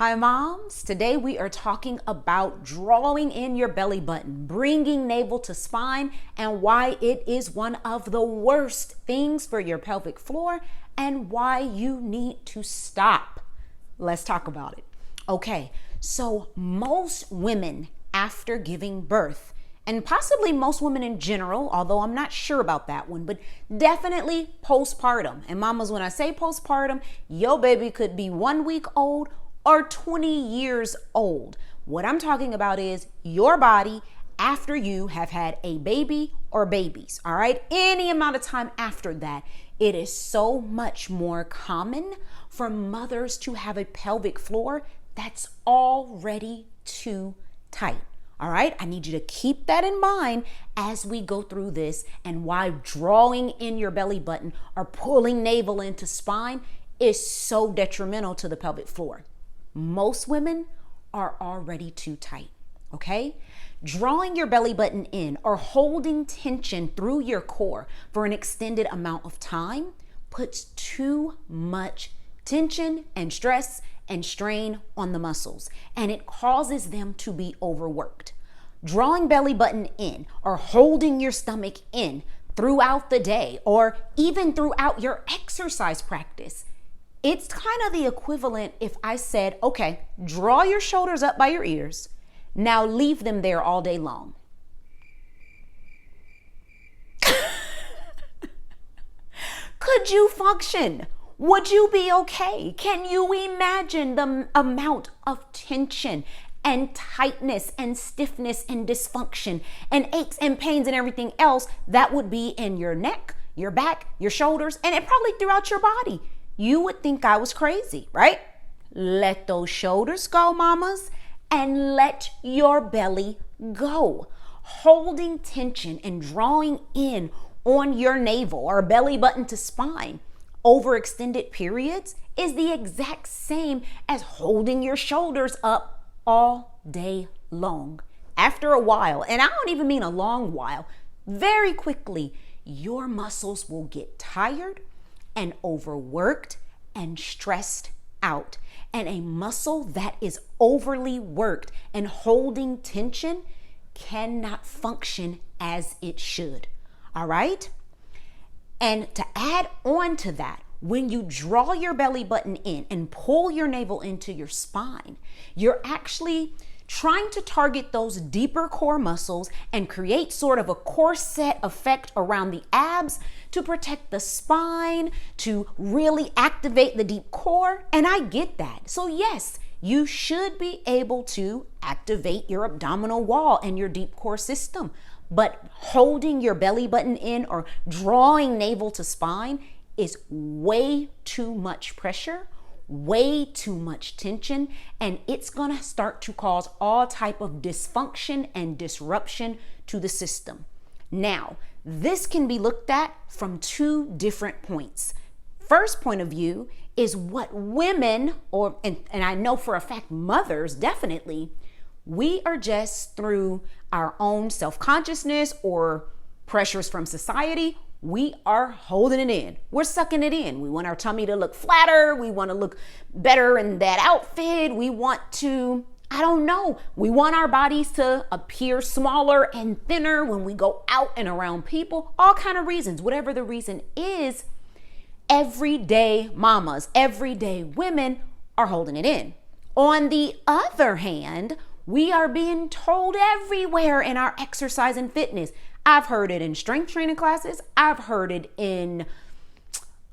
Hi moms, today we are talking about drawing in your belly button, bringing navel to spine, and why it is one of the worst things for your pelvic floor and why you need to stop. Let's talk about it. Okay, so most women after giving birth, and possibly most women in general, although I'm not sure about that one, but definitely postpartum. And mamas, when I say postpartum, your baby could be 1 week old or 20 years old. What I'm talking about is your body after you have had a baby or babies, all right? Any amount of time after that, it is so much more common for mothers to have a pelvic floor that's already too tight. All right, I need you to keep that in mind as we go through this and why drawing in your belly button or pulling navel into spine is so detrimental to the pelvic floor. Most women are already too tight, okay? Drawing your belly button in or holding tension through your core for an extended amount of time puts too much tension and stress and strain on the muscles, and it causes them to be overworked. Drawing belly button in or holding your stomach in throughout the day or even throughout your exercise practice, it's kind of the equivalent if I said, okay, draw your shoulders up by your ears. Now leave them there all day long. Could you function? Would you be okay? Can you imagine the amount of tension and tightness and stiffness and dysfunction and aches and pains and everything else that would be in your neck, your back, your shoulders, and it probably throughout your body? You would think I was crazy, right? Let those shoulders go, mamas, and let your belly go. Holding tension and drawing in on your navel or belly button to spine over extended periods is the exact same as holding your shoulders up all day long. After a while, and I don't even mean a long while, very quickly, your muscles will get tired and overworked and stressed out. And a muscle that is overly worked and holding tension cannot function as it should. All right? And to add on to that, when you draw your belly button in and pull your navel into your spine, you're actually trying to target those deeper core muscles and create sort of a corset effect around the abs to protect the spine, to really activate the deep core. And I get that. So yes, you should be able to activate your abdominal wall and your deep core system. But holding your belly button in or drawing navel to spine is way too much pressure, way too much tension, and it's gonna start to cause all type of dysfunction and disruption to the system. Now, this can be looked at from two different points. First point of view is what women, and I know for a fact mothers definitely, we are just through our own self-consciousness or pressures from society, we are holding it in. We're sucking it in. We want our tummy to look flatter. We want to look better in that outfit. We want to, we want our bodies to appear smaller and thinner when we go out and around people. All kind of reasons. Whatever the reason is, everyday mamas, everyday women are holding it in. On the other hand, we are being told everywhere in our exercise and fitness. I've heard it in strength training classes. I've heard it in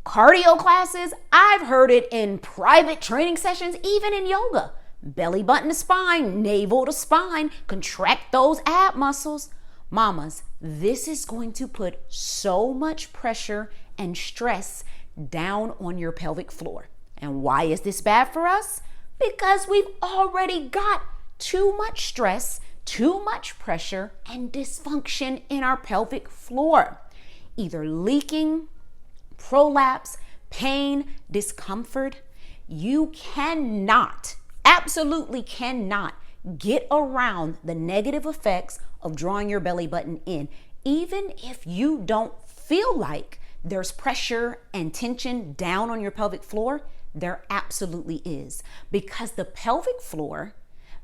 cardio classes. I've heard it in private training sessions, even in yoga. Belly button to spine, navel to spine, contract those ab muscles. Mamas, this is going to put so much pressure and stress down on your pelvic floor. And why is this bad for us? Because we've already got too much stress, too much pressure, and dysfunction in our pelvic floor. Either leaking, prolapse, pain, discomfort. You cannot, absolutely cannot get around the negative effects of drawing your belly button in. Even if you don't feel like there's pressure and tension down on your pelvic floor, There absolutely is, because the pelvic floor,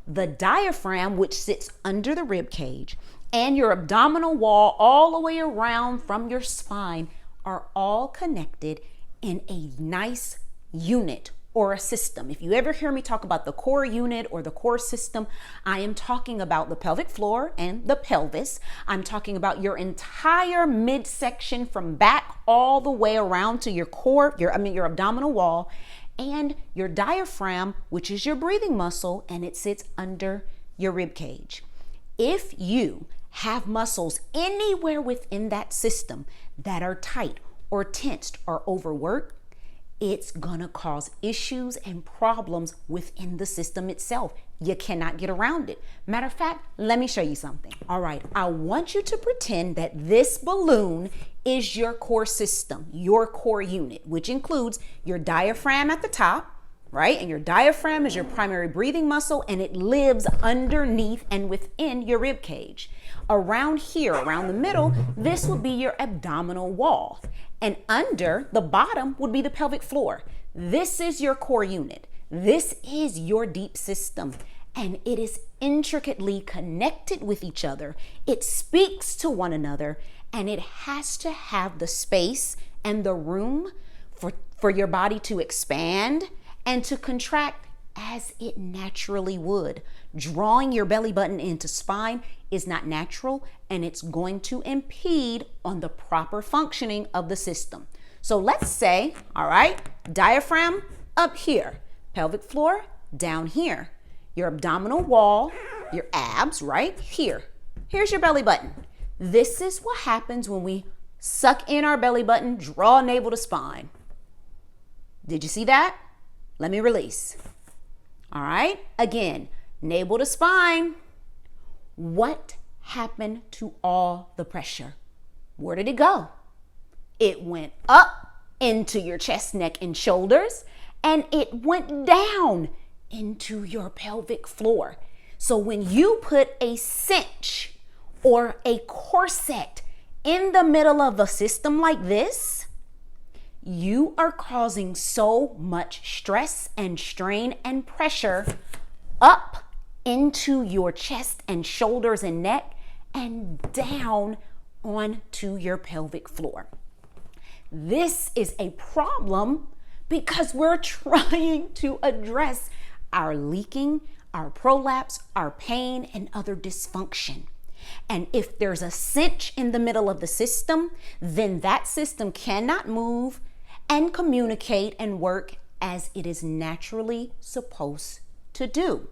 the diaphragm, which sits under the rib cage, and your abdominal wall all the way around from your spine are all connected in a nice unit or a system. If you ever hear me talk about the core unit or the core system, I am talking about the pelvic floor and the pelvis. I'm talking about your entire midsection from back all the way around to your core, your abdominal wall, and your diaphragm, which is your breathing muscle, and it sits under your rib cage. If you have muscles anywhere within that system that are tight or tensed or overworked, it's gonna cause issues and problems within the system itself. You cannot get around it. Matter of fact, let me show you something. All right, I want you to pretend that this balloon is your core system, your core unit, which includes your diaphragm at the top, right? And your diaphragm is your primary breathing muscle, and it lives underneath and within your rib cage. Around here, around the middle, this would be your abdominal wall. And under the bottom would be the pelvic floor. This is your core unit. This is your deep system. And it is intricately connected with each other. It speaks to one another, and it has to have the space and the room for your body to expand and to contract as it naturally would. Drawing your belly button into spine is not natural, and it's going to impede on the proper functioning of the system. So let's say, all right, diaphragm up here, pelvic floor down here, your abdominal wall, your abs right here. Here's your belly button. This is what happens when we suck in our belly button, draw navel to spine. Did you see that? Let me release. All right, again, navel to spine. What happened to all the pressure? Where did it go? It went up into your chest, neck, and shoulders, and it went down into your pelvic floor. So when you put a cinch or a corset in the middle of a system like this, you are causing so much stress and strain and pressure up into your chest and shoulders and neck and down onto your pelvic floor. This is a problem because we're trying to address our leaking, our prolapse, our pain, and other dysfunction. And if there's a cinch in the middle of the system, then that system cannot move and communicate and work as it is naturally supposed to do.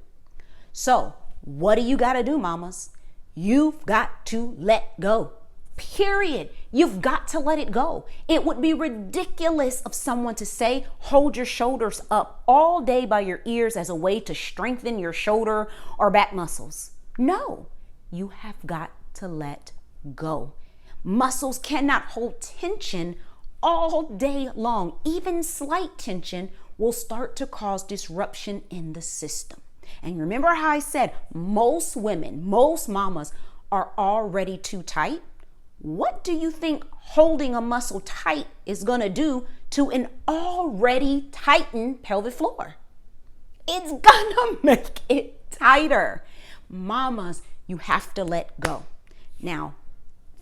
So what do you got to do, mamas? You've got to let go. Period. You've got to let it go. It would be ridiculous of someone to say, hold your shoulders up all day by your ears as a way to strengthen your shoulder or back muscles. No, you have got to let go. Muscles cannot hold tension all day long. Even slight tension will start to cause disruption in the system. And remember how I said most women, most mamas are already too tight? What do you think holding a muscle tight is going to do to an already tightened pelvic floor? It's going to make it tighter. Mamas, you have to let go. Now,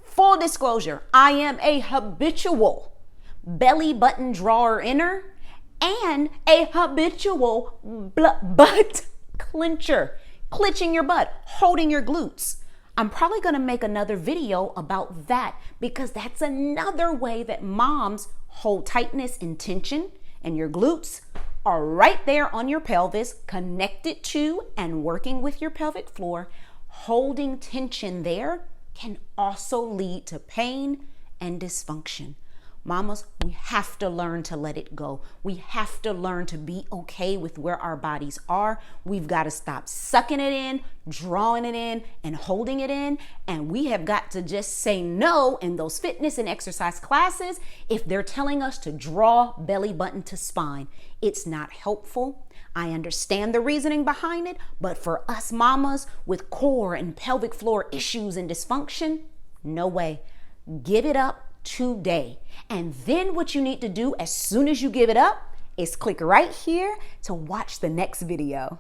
full disclosure, I am a habitual belly button drawer inner and a habitual butt clencher, clenching your butt, holding your glutes. I'm probably going to make another video about that because that's another way that moms hold tightness and tension, and your glutes are right there on your pelvis, connected to and working with your pelvic floor. Holding tension there can also lead to pain and dysfunction. Mamas, we have to learn to let it go. We have to learn to be okay with where our bodies are. We've got to stop sucking it in, drawing it in, and holding it in. And we have got to just say no in those fitness and exercise classes if they're telling us to draw belly button to spine. It's not helpful. I understand the reasoning behind it, but for us mamas with core and pelvic floor issues and dysfunction, no way. Give it up today. And then what you need to do as soon as you give it up is click right here to watch the next video.